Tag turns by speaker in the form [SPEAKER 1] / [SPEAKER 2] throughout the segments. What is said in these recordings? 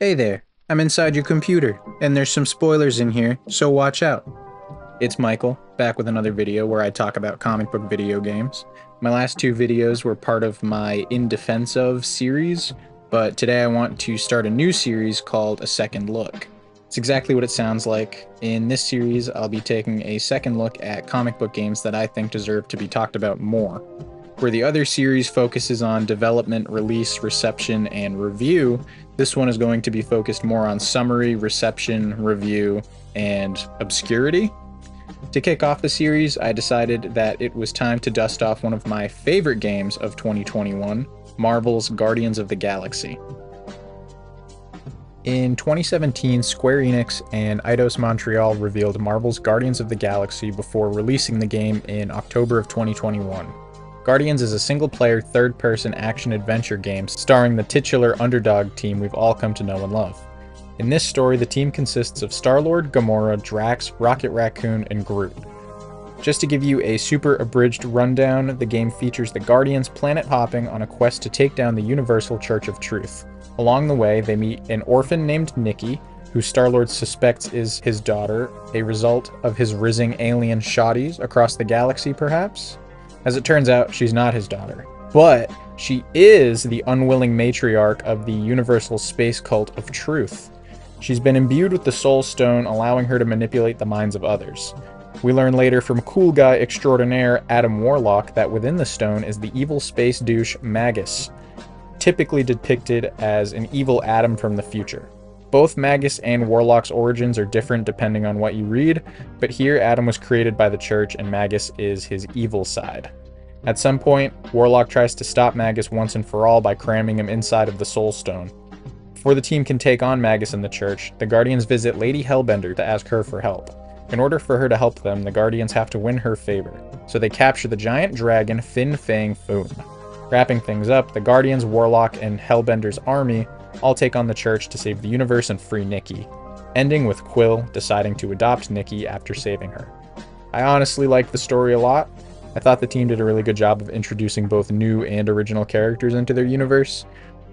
[SPEAKER 1] Hey there, I'm inside your computer, and there's some spoilers in here, so watch out. It's Michael, back with another video where I talk about comic book video games. My last two videos were part of my In Defense Of series, but today I want to start a new series called A Second Look. It's exactly what it sounds like. In this series, I'll be taking a second look at comic book games that I think deserve to be talked about more. Where the other series focuses on development, release, reception, and review, this one is going to be focused more on summary, reception, review, and obscurity. To kick off the series, I decided that it was time to dust off one of my favorite games of 2021, Marvel's Guardians of the Galaxy. In 2017, Square Enix and Eidos Montreal revealed Marvel's Guardians of the Galaxy before releasing the game in October of 2021. Guardians is a single-player, third-person action-adventure game starring the titular underdog team we've all come to know and love. In this story, the team consists of Star-Lord, Gamora, Drax, Rocket Raccoon, and Groot. Just to give you a super abridged rundown, the game features the Guardians planet-hopping on a quest to take down the Universal Church of Truth. Along the way, they meet an orphan named Nikki, who Star-Lord suspects is his daughter, a result of his rising alien shotties across the galaxy, perhaps? As it turns out, she's not his daughter. But she is the unwilling matriarch of the Universal Space Cult of Truth. She's been imbued with the Soul Stone, allowing her to manipulate the minds of others. We learn later from cool guy extraordinaire Adam Warlock that within the stone is the evil space douche Magus, typically depicted as an evil Adam from the future. Both Magus and Warlock's origins are different depending on what you read, but here Adam was created by the Church and Magus is his evil side. At some point, Warlock tries to stop Magus once and for all by cramming him inside of the Soul Stone. Before the team can take on Magus and the Church, the Guardians visit Lady Hellbender to ask her for help. In order for her to help them, the Guardians have to win her favor, so they capture the giant dragon Fin Fang Foom. Wrapping things up, the Guardians, Warlock, and Hellbender's army all take on the Church to save the universe and free Nikki, ending with Quill deciding to adopt Nikki after saving her. I honestly liked the story a lot. I thought the team did a really good job of introducing both new and original characters into their universe,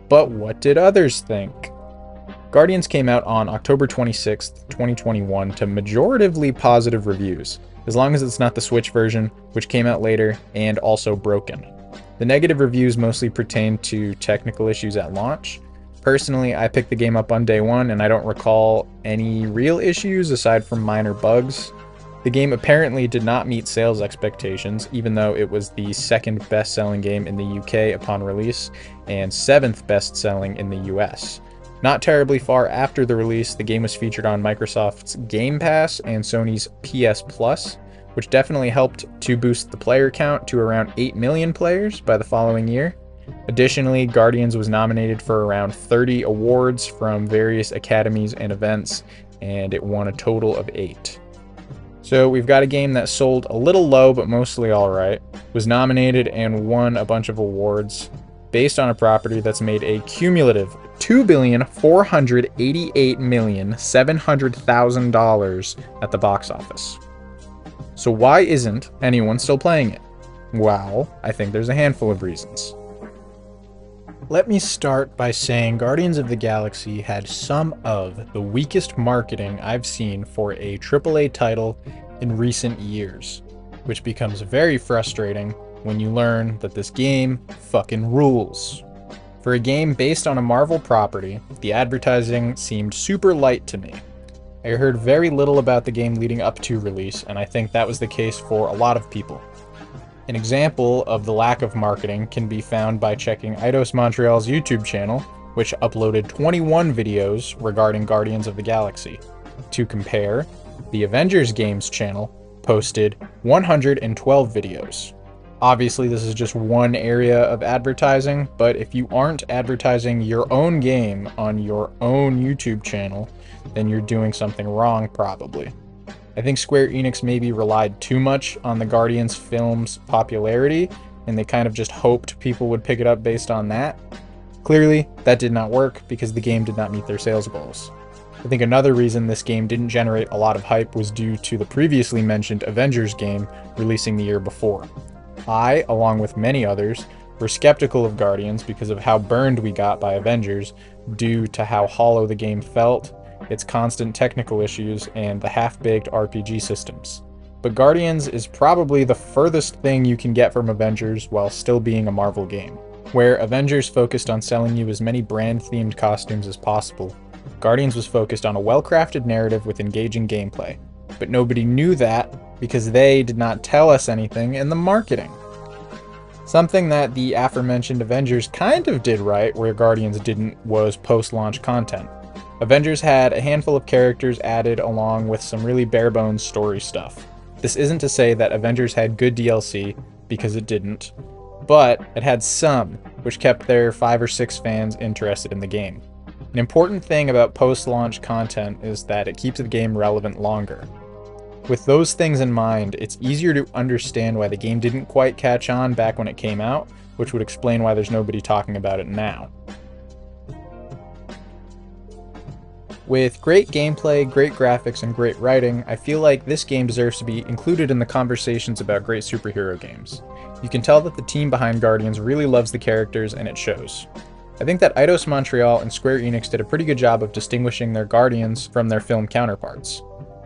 [SPEAKER 1] but what did others think? Guardians came out on October 26th, 2021 to majoritively positive reviews, as long as it's not the Switch version, which came out later and also broken. The negative reviews mostly pertain to technical issues at launch. Personally, I picked the game up on day one and I don't recall any real issues aside from minor bugs. The game apparently did not meet sales expectations, even though it was the second best-selling game in the UK upon release and seventh best-selling in the US. Not terribly far after the release, the game was featured on Microsoft's Game Pass and Sony's PS Plus, which definitely helped to boost the player count to around 8 million players by the following year. Additionally, Guardians was nominated for around 30 awards from various academies and events, and it won a total of 8. So we've got a game that sold a little low but mostly alright, was nominated and won a bunch of awards, based on a property that's made a cumulative $2,488,700,000 at the box office. So why isn't anyone still playing it? Well, I think there's a handful of reasons. Let me start by saying Guardians of the Galaxy had some of the weakest marketing I've seen for a AAA title in recent years, which becomes very frustrating when you learn that this game fucking rules. For a game based on a Marvel property, the advertising seemed super light to me. I heard very little about the game leading up to release, and I think that was the case for a lot of people. An example of the lack of marketing can be found by checking Eidos Montreal's YouTube channel, which uploaded 21 videos regarding Guardians of the Galaxy. To compare, the Avengers Games channel posted 112 videos. Obviously, this is just one area of advertising, but if you aren't advertising your own game on your own YouTube channel, then you're doing something wrong, probably. I think Square Enix maybe relied too much on the Guardians film's popularity, and they kind of just hoped people would pick it up based on that. Clearly, that did not work because the game did not meet their sales goals. I think another reason this game didn't generate a lot of hype was due to the previously mentioned Avengers game releasing the year before. I, along with many others, We're skeptical of Guardians because of how burned we got by Avengers due to how hollow the game felt, its constant technical issues, and the half-baked RPG systems. But Guardians is probably the furthest thing you can get from Avengers while still being a Marvel game. Where Avengers focused on selling you as many brand-themed costumes as possible, Guardians was focused on a well-crafted narrative with engaging gameplay. But nobody knew that because they did not tell us anything in the marketing. Something that the aforementioned Avengers kind of did right, where Guardians didn't, was post-launch content. Avengers had a handful of characters added along with some really bare-bones story stuff. This isn't to say that Avengers had good DLC, because it didn't, but it had some, which kept their 5 or 6 fans interested in the game. An important thing about post-launch content is that it keeps the game relevant longer. With those things in mind, it's easier to understand why the game didn't quite catch on back when it came out, which would explain why there's nobody talking about it now. With great gameplay, great graphics, and great writing, I feel like this game deserves to be included in the conversations about great superhero games. You can tell that the team behind Guardians really loves the characters, and it shows. I think that Eidos Montreal and Square Enix did a pretty good job of distinguishing their Guardians from their film counterparts.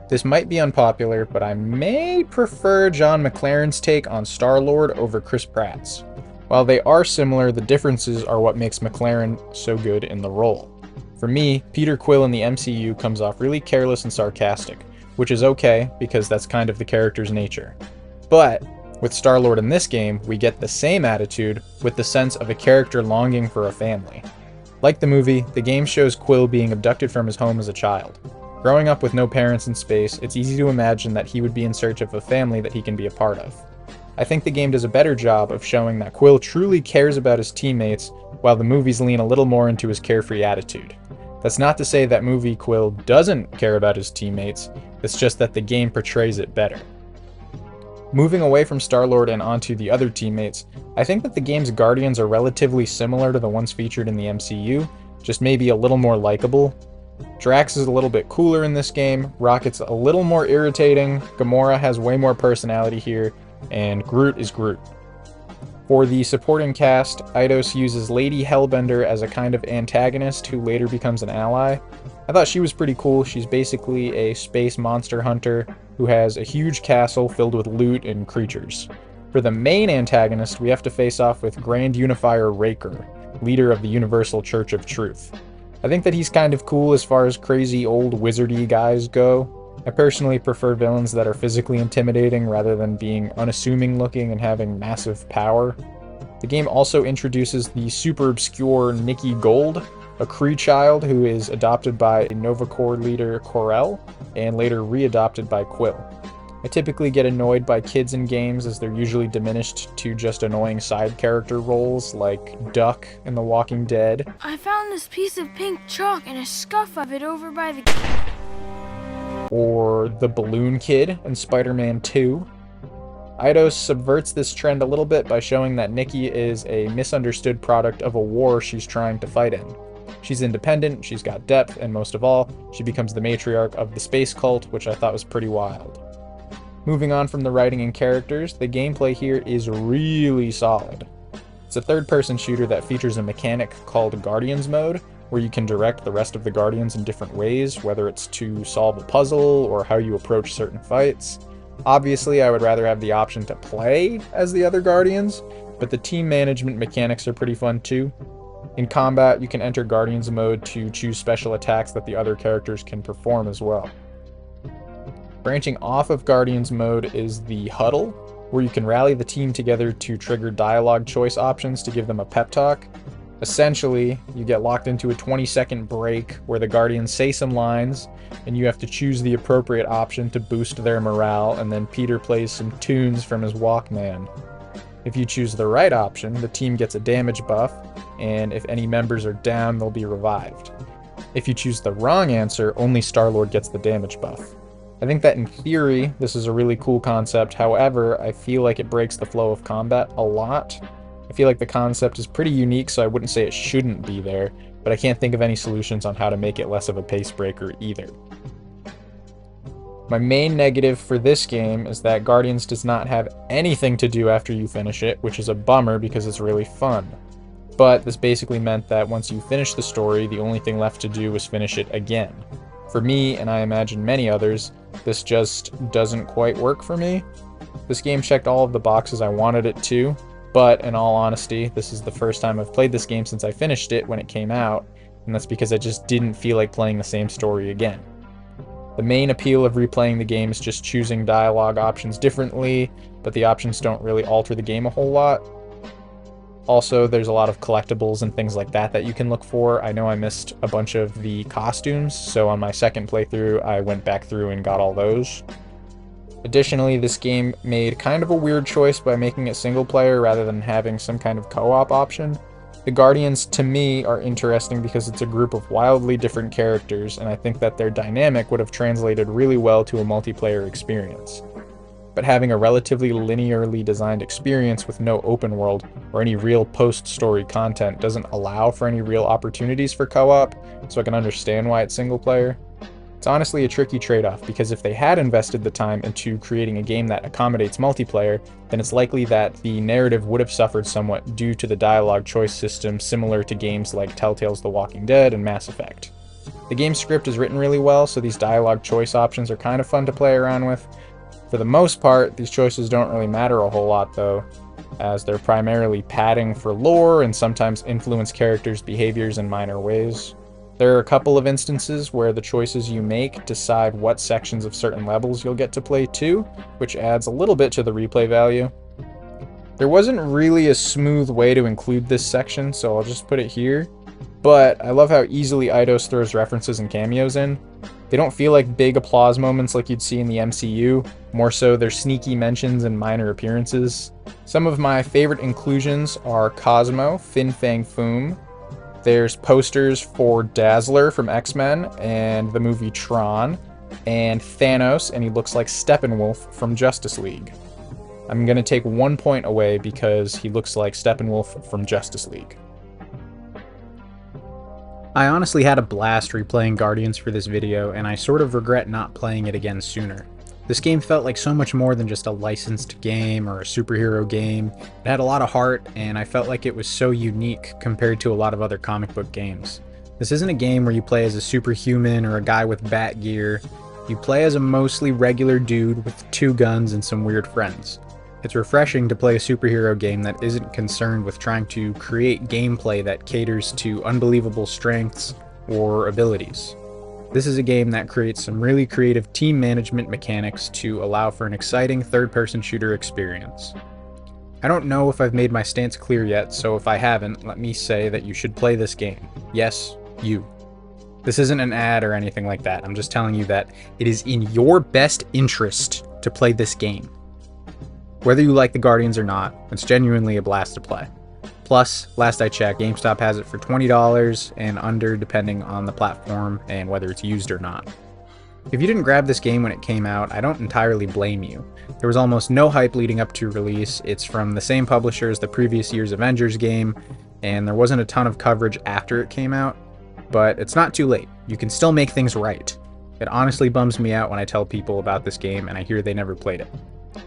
[SPEAKER 1] This might be unpopular, but I may prefer John McClaren's take on Star-Lord over Chris Pratt's. While they are similar, the differences are what makes McClaren so good in the role. For me, Peter Quill in the MCU comes off really careless and sarcastic, which is okay because that's kind of the character's nature. But with Star-Lord in this game, we get the same attitude with the sense of a character longing for a family. Like the movie, the game shows Quill being abducted from his home as a child. Growing up with no parents in space, it's easy to imagine that he would be in search of a family that he can be a part of. I think the game does a better job of showing that Quill truly cares about his teammates, while the movies lean a little more into his carefree attitude. That's not to say that movie Quill doesn't care about his teammates, it's just that the game portrays it better. Moving away from Star-Lord and onto the other teammates, I think that the game's Guardians are relatively similar to the ones featured in the MCU, just maybe a little more likable. Drax is a little bit cooler in this game, Rocket's a little more irritating, Gamora has way more personality here, and Groot is Groot. For the supporting cast, Eidos uses Lady Hellbender as a kind of antagonist who later becomes an ally. I thought she was pretty cool. She's basically a space monster hunter who has a huge castle filled with loot and creatures. For the main antagonist, we have to face off with Grand Unifier Raker, leader of the Universal Church of Truth. I think that he's kind of cool as far as crazy old wizardy guys go. I personally prefer villains that are physically intimidating rather than being unassuming looking and having massive power. The game also introduces the super obscure Nikki Gold, a Kree child who is adopted by Nova Corps leader Kor-El and later readopted by Quill. I typically get annoyed by kids in games as they're usually diminished to just annoying side character roles like Duck in The Walking Dead.
[SPEAKER 2] I found this piece of pink chalk and a scuff of it over by the...
[SPEAKER 1] Or the Balloon Kid in Spider-Man 2. Eidos subverts this trend a little bit by showing that Nikki is a misunderstood product of a war she's trying to fight in. She's independent, she's got depth, and most of all, she becomes the matriarch of the space cult, which I thought was pretty wild. Moving on from the writing and characters, the gameplay here is really solid. It's a third-person shooter that features a mechanic called Guardians Mode, where you can direct the rest of the Guardians in different ways, whether it's to solve a puzzle or how you approach certain fights. Obviously, I would rather have the option to play as the other Guardians, but the team management mechanics are pretty fun too. In combat, you can enter Guardians Mode to choose special attacks that the other characters can perform as well. Branching off of Guardians Mode is the Huddle, where you can rally the team together to trigger dialogue choice options to give them a pep talk. Essentially, you get locked into a 20-second break where the Guardians say some lines, and you have to choose the appropriate option to boost their morale, and then Peter plays some tunes from his Walkman. If you choose the right option, the team gets a damage buff, and if any members are down, they'll be revived. If you choose the wrong answer, only Star-Lord gets the damage buff. I think that in theory, this is a really cool concept, however, I feel like it breaks the flow of combat a lot. I feel like the concept is pretty unique, so I wouldn't say it shouldn't be there, but I can't think of any solutions on how to make it less of a pace breaker either. My main negative for this game is that Guardians does not have anything to do after you finish it, which is a bummer because it's really fun. But this basically meant that once you finish the story, the only thing left to do was finish it again. For me, and I imagine many others, this just doesn't quite work for me. This game checked all of the boxes I wanted it to, but in all honesty, this is the first time I've played this game since I finished it when it came out, and that's because I just didn't feel like playing the same story again. The main appeal of replaying the game is just choosing dialogue options differently, but the options don't really alter the game a whole lot. Also, there's a lot of collectibles and things like that you can look for. I know I missed a bunch of the costumes, so on my second playthrough, I went back through and got all those. Additionally, this game made kind of a weird choice by making it single player rather than having some kind of co-op option. The Guardians, to me, are interesting because it's a group of wildly different characters, and I think that their dynamic would have translated really well to a multiplayer experience. But having a relatively linearly designed experience with no open world or any real post-story content doesn't allow for any real opportunities for co-op, so I can understand why it's single player. It's honestly a tricky trade-off, because if they had invested the time into creating a game that accommodates multiplayer, then it's likely that the narrative would have suffered somewhat due to the dialogue choice system similar to games like Telltale's The Walking Dead and Mass Effect. The game's script is written really well, so these dialogue choice options are kind of fun to play around with. For the most part, these choices don't really matter a whole lot though, as they're primarily padding for lore and sometimes influence characters' behaviors in minor ways. There are a couple of instances where the choices you make decide what sections of certain levels you'll get to play too, which adds a little bit to the replay value. There wasn't really a smooth way to include this section, so I'll just put it here, but I love how easily Eidos throws references and cameos in. They don't feel like big applause moments like you'd see in the MCU, more so they're sneaky mentions and minor appearances. Some of my favorite inclusions are Cosmo, Fin Fang Foom. There's posters for Dazzler from X-Men and the movie Tron, and Thanos, and he looks like Steppenwolf from Justice League. I'm gonna take 1 point away because he looks like Steppenwolf from Justice League.
[SPEAKER 3] I honestly had a blast replaying Guardians for this video, and I sort of regret not playing it again sooner. This game felt like so much more than just a licensed game or a superhero game. It had a lot of heart, and I felt like it was so unique compared to a lot of other comic book games. This isn't a game where you play as a superhuman or a guy with bat gear. You play as a mostly regular dude with 2 guns and some weird friends. It's refreshing to play a superhero game that isn't concerned with trying to create gameplay that caters to unbelievable strengths or abilities. This is a game that creates some really creative team management mechanics to allow for an exciting third-person shooter experience. I don't know if I've made my stance clear yet, so if I haven't, let me say that you should play this game. Yes, you. This isn't an ad or anything like that. I'm just telling you that it is in your best interest to play this game. Whether you like the Guardians or not, it's genuinely a blast to play. Plus, last I checked, GameStop has it for $20 and under depending on the platform and whether it's used or not. If you didn't grab this game when it came out, I don't entirely blame you. There was almost no hype leading up to release. It's from the same publisher as the previous year's Avengers game, and there wasn't a ton of coverage after it came out, but it's not too late. You can still make things right. It honestly bums me out when I tell people about this game and I hear they never played it.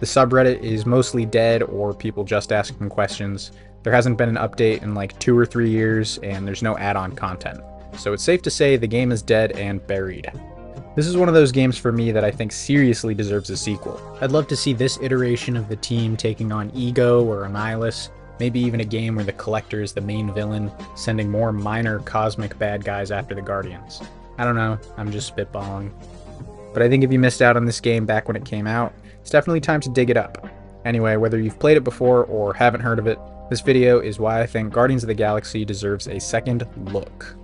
[SPEAKER 3] The subreddit is mostly dead or people just asking questions. There hasn't been an update in like 2 or 3 years, and there's no add-on content. So it's safe to say the game is dead and buried. This is one of those games for me that I think seriously deserves a sequel. I'd love to see this iteration of the team taking on Ego or Annihilus, maybe even a game where the Collector is the main villain, sending more minor cosmic bad guys after the Guardians. I don't know, I'm just spitballing. But I think if you missed out on this game back when it came out, it's definitely time to dig it up. Anyway, whether you've played it before or haven't heard of it, this video is why I think Guardians of the Galaxy deserves a second look.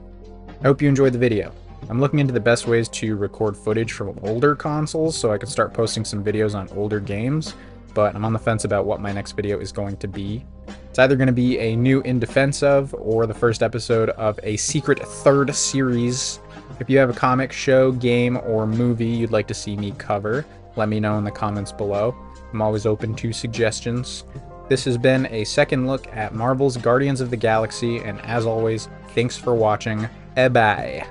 [SPEAKER 3] I hope you enjoyed the video. I'm looking into the best ways to record footage from older consoles so I can start posting some videos on older games, but I'm on the fence about what my next video is going to be. It's either going to be a new In Defense Of or the first episode of a secret 3rd series. If you have a comic, show, game, or movie you'd like to see me cover, let me know in the comments below. I'm always open to suggestions. This has been a second look at Marvel's Guardians of the Galaxy, and as always, thanks for watching. Bye.